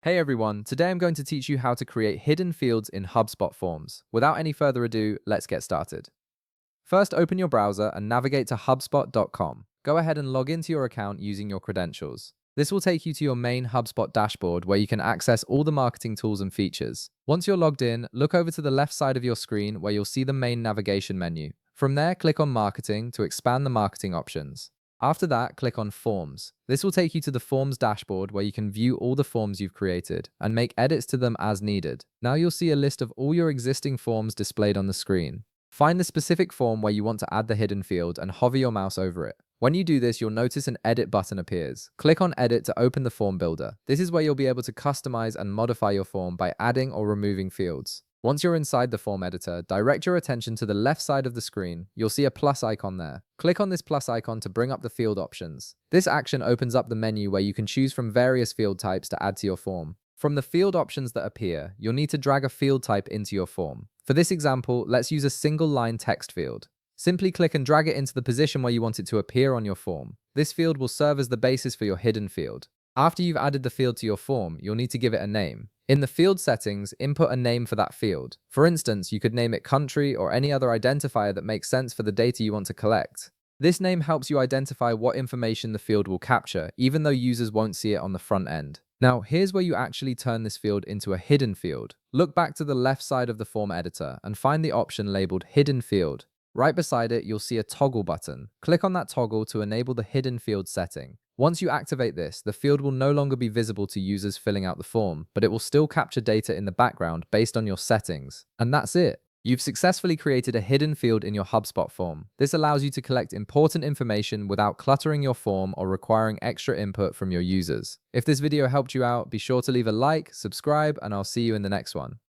Hey everyone, today I'm going to teach you how to create hidden fields in HubSpot forms. Without any further ado, let's get started. First, open your browser and navigate to HubSpot.com. Go ahead and log into your account using your credentials. This will take you to your main HubSpot dashboard where you can access all the marketing tools and features. Once you're logged in, look over to the left side of your screen where you'll see the main navigation menu. From there, click on Marketing to expand the marketing options. After that, click on Forms. This will take you to the Forms dashboard where you can view all the forms you've created and make edits to them as needed. Now you'll see a list of all your existing forms displayed on the screen. Find the specific form where you want to add the hidden field and hover your mouse over it. When you do this, you'll notice an Edit button appears. Click on Edit to open the form builder. This is where you'll be able to customize and modify your form by adding or removing fields. Once you're inside the form editor, direct your attention to the left side of the screen. You'll see a plus icon there. Click on this plus icon to bring up the field options. This action opens up the menu where you can choose from various field types to add to your form. From the field options that appear, you'll need to drag a field type into your form. For this example, let's use a single line text field. Simply click and drag it into the position where you want it to appear on your form. This field will serve as the basis for your hidden field. After you've added the field to your form, you'll need to give it a name. In the field settings, input a name for that field. For instance, you could name it country or any other identifier that makes sense for the data you want to collect. This name helps you identify what information the field will capture, even though users won't see it on the front end. Now, here's where you actually turn this field into a hidden field. Look back to the left side of the form editor and find the option labeled Hidden Field. Right beside it, you'll see a toggle button. Click on that toggle to enable the hidden field setting. Once you activate this, the field will no longer be visible to users filling out the form, but it will still capture data in the background based on your settings. And that's it. You've successfully created a hidden field in your HubSpot form. This allows you to collect important information without cluttering your form or requiring extra input from your users. If this video helped you out, be sure to leave a like, subscribe, and I'll see you in the next one.